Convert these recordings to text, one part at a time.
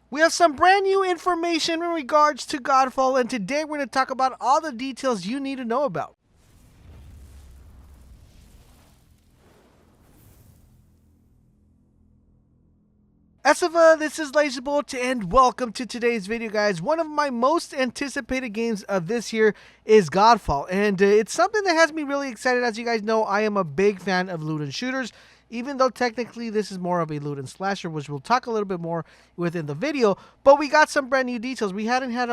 We have some brand new information in regards to Godfall, and today we're going to talk about all the details you need to know about. Esiva, this is LaserBolt, and welcome to today's video, guys. One of my most anticipated games of this year is Godfall, and it's something that has me really excited. As you guys know, I am a big fan of loot and shooters, even though technically this is more of a loot and slasher, which we'll talk a little bit more within the video. But we got some brand new details. We hadn't had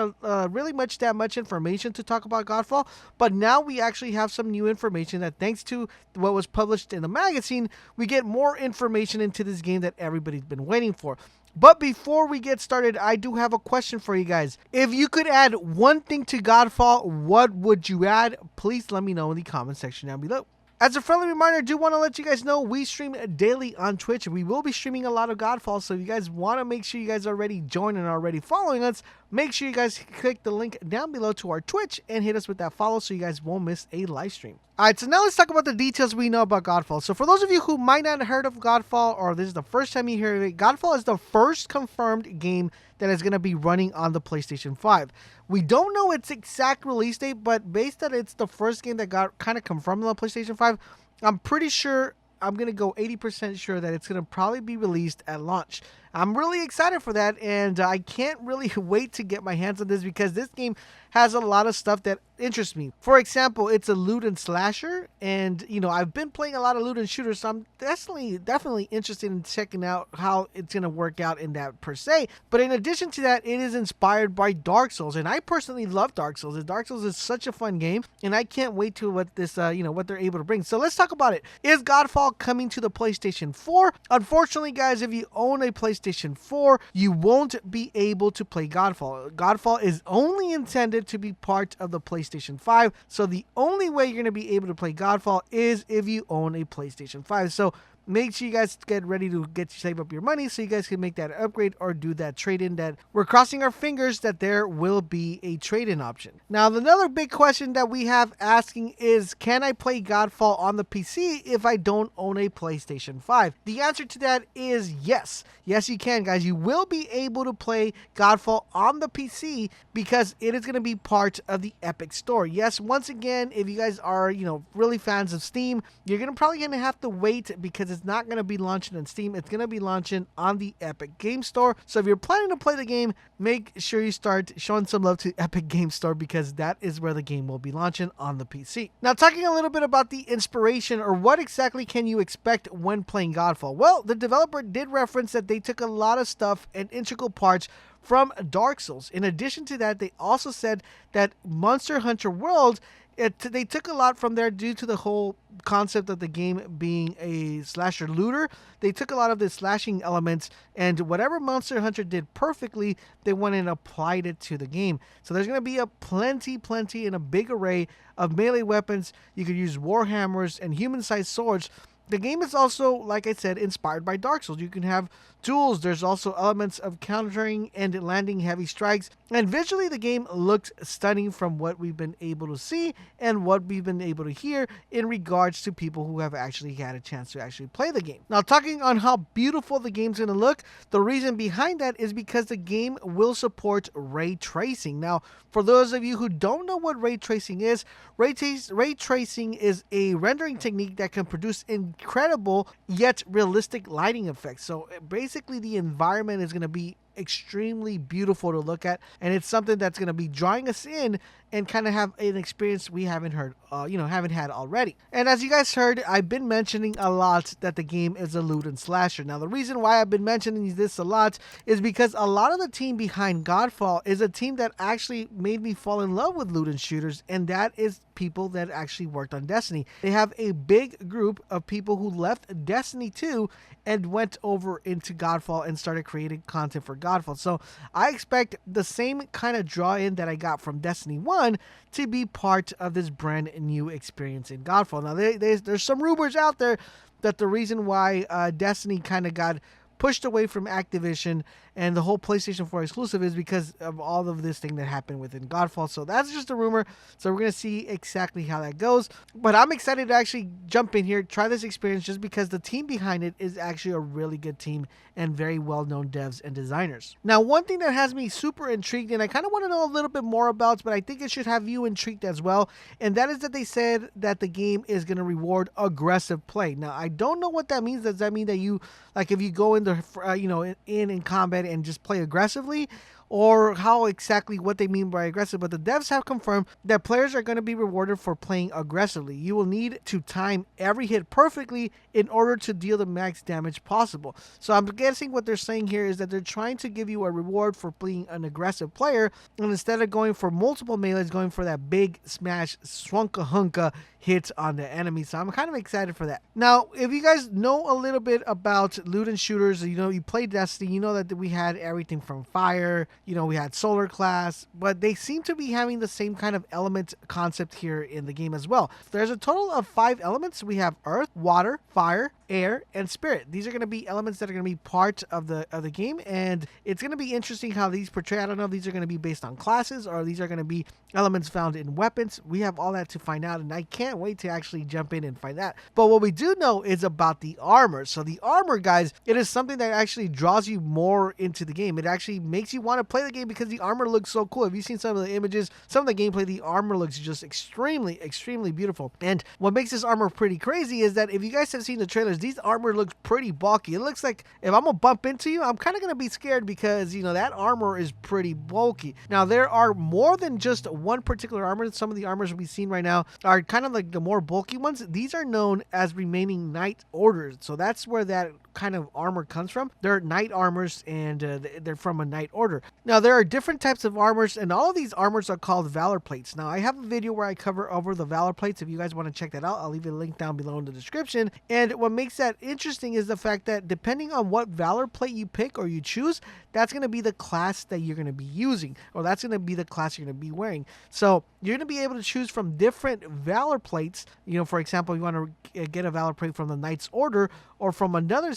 really that much information to talk about Godfall, but now we actually have some new information that, thanks to what was published in the magazine, we get more information into this game that everybody's been waiting for. But before we get started, I do have a question for you guys. If you could add one thing to Godfall, what would you add? Please let me know in the comment section down below. As a friendly reminder, I do want to let you guys know we stream daily on Twitch. We will be streaming a lot of Godfall, so if you guys want to make sure you guys already join and are already following us, make sure you guys click the link down below to our Twitch and hit us with that follow so you guys won't miss a live stream. Alright, so now let's talk about the details we know about Godfall. So for those of you who might not have heard of Godfall, or this is the first time you hear of it, Godfall is the first confirmed game that is going to be running on the PlayStation 5. We don't know its exact release date, but based that it's the first game that got kind of confirmed on the PlayStation 5, I'm pretty sure, I'm going to go 80% sure that it's going to probably be released at launch. I'm really excited for that, and I can't really wait to get my hands on this because this game has a lot of stuff that interests me. For example, it's a loot and slasher, and you know, I've been playing a lot of loot and shooters, so I'm definitely interested in checking out how it's going to work out in that per se. But in addition to that, it is inspired by Dark Souls, and I personally love Dark Souls. Dark Souls is such a fun game, and I can't wait to what this what they're able to bring. So let's talk about it. Is Godfall coming to the PlayStation 4? Unfortunately, guys, if you own a PlayStation 4, you won't be able to play Godfall. Godfall is only intended to be part of the PlayStation 5, so the only way you're going to be able to play Godfall is if you own a PlayStation 5. So make sure you guys get ready to save up your money so you guys can make that upgrade or do that trade-in. That we're crossing our fingers that there will be a trade-in option. Now, another big question that we have asking is, can I play Godfall on the PC if I don't own a PlayStation 5? The answer to that is yes. Yes, you can, guys. You will be able to play Godfall on the PC because it is going to be part of the Epic Store. Yes, once again, if you guys are, really fans of Steam, you're probably going to have to wait because it's not going to be launching on Steam. It's going to be launching on the Epic Game Store. So if you're planning to play the game, make sure you start showing some love to Epic Game Store because that is where the game will be launching on the PC. Now, talking a little bit about the inspiration, or what exactly can you expect when playing Godfall? Well, the developer did reference that they took a lot of stuff and integral parts from Dark Souls. In addition to that, they also said that Monster Hunter World, they took a lot from there due to the whole concept of the game being a slasher looter. They took a lot of the slashing elements, and whatever Monster Hunter did perfectly, they went and applied it to the game. So there's going to be a plenty and a big array of melee weapons. You could use warhammers and human-sized swords. The game is also, like I said, inspired by Dark Souls. You can have tools. There's also elements of countering and landing heavy strikes. And visually, the game looks stunning from what we've been able to see and what we've been able to hear in regards to people who have actually had a chance to actually play the game. Now, talking on how beautiful the game's going to look, the reason behind that is because the game will support ray tracing. Now, for those of you who don't know what ray tracing is, ray tracing is a rendering technique that can produce incredible yet realistic lighting effects. So basically, the environment is going to be extremely beautiful to look at, and it's something that's going to be drawing us in and kind of have an experience we haven't had already. And as you guys heard, I've been mentioning a lot that the game is a loot and slasher. Now, the reason why I've been mentioning this a lot is because a lot of the team behind Godfall is a team that actually made me fall in love with loot and shooters, and that is people that actually worked on Destiny. They have a big group of people who left Destiny 2 and went over into Godfall and started creating content for Godfall. So I expect the same kind of draw in that I got from Destiny 1 to be part of this brand new experience in Godfall. Now, there's some rumors out there that the reason why Destiny kind of got pushed away from Activision and the whole PlayStation 4 exclusive is because of all of this thing that happened within Godfall. So that's just a rumor. So we're going to see exactly how that goes. But I'm excited to actually jump in here, try this experience, just because the team behind it is actually a really good team and very well-known devs and designers. Now, one thing that has me super intrigued, and I kind of want to know a little bit more about, but I think it should have you intrigued as well, and that is that they said that the game is going to reward aggressive play. Now, I don't know what that means. Does that mean that you, like, if you go in the, in combat and just play aggressively, or how exactly what they mean by aggressive? But the devs have confirmed that players are going to be rewarded for playing aggressively. You will need to time every hit perfectly in order to deal the max damage possible. So I'm guessing what they're saying here is that they're trying to give you a reward for being an aggressive player, and instead of going for multiple melees, going for that big smash swunka hunka hit on the enemy. So I'm kind of excited for that. Now, if you guys know a little bit about loot and shooters, you play Destiny, you know that we had everything from fire, we had solar class, but they seem to be having the same kind of element concept here in the game as well. There's a total of 5 elements. We have earth, water, fire, air, and spirit. These are going to be elements that are going to be part of the game, and it's going to be interesting how these portray. I don't know if these are going to be based on classes or these are going to be elements found in weapons. We have all that to find out, and I can't wait to actually jump in and find that. But what we do know is about the armor. So the armor, guys, it is something that actually draws you more into the game. It actually makes you want to play the game because the armor looks so cool. Have you seen some of the images, some of the gameplay? The armor looks just extremely beautiful. And what makes this armor pretty crazy is that if you guys have seen the trailers, these armor looks pretty bulky. It looks like if I'm gonna bump into you, I'm kind of gonna be scared because that armor is pretty bulky. Now, there are more than just one particular armor. Some of the armors we've seen right now are kind of like the more bulky ones. These are known as remaining knight orders. So that's where that kind of armor comes from. They're knight armors, and they're from a knight order. Now, there are different types of armors, and all of these armors are called Valorplates. Now, I have a video where I cover over the Valorplates. If you guys want to check that out, I'll leave a link down below in the description. And what makes that interesting is the fact that depending on what Valorplate you pick or you choose, that's going to be the class that you're going to be using, or that's going to be the class you're going to be wearing. So you're going to be able to choose from different Valorplates. For example, you want to get a Valorplate from the Knight's Order or from another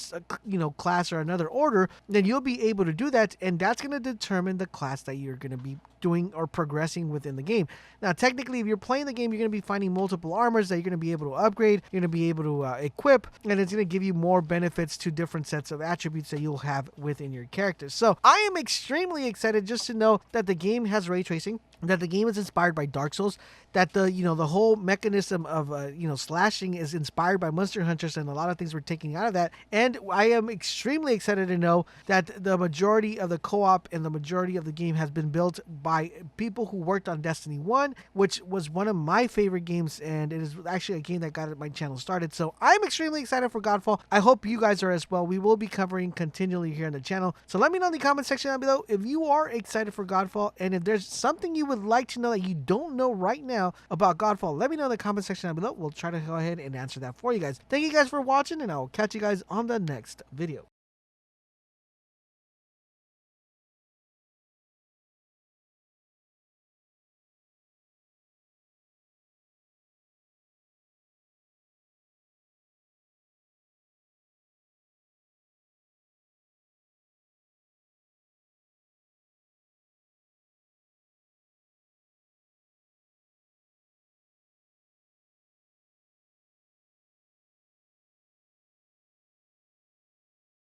class or another order, then you'll be able to do that, and that's going to determine the class that you're going to be doing or progressing within the game. Now, technically, if you're playing the game, you're going to be finding multiple armors that you're going to be able to upgrade, you're going to be able to equip, and it's going to give you more benefits to different sets of attributes that you'll have within your character. So I am extremely excited just to know that the game has ray tracing, that the game is inspired by Dark Souls, that the whole mechanism of slashing is inspired by Monster Hunters, and a lot of things we're taking out of that. And I am extremely excited to know that the majority of the co-op and the majority of the game has been built by people who worked on Destiny 1, which was one of my favorite games, and it is actually a game that got my channel started. So I'm extremely excited for Godfall. I hope you guys are as well. We will be covering continually here on the channel. So let me know in the comment section down below if you are excited for Godfall, and if there's something you would like to know that you don't know right now about Godfall, let me know in the comment section down below. We'll try to go ahead and answer that for you guys. Thank you guys for watching, and I will catch you guys on the next video.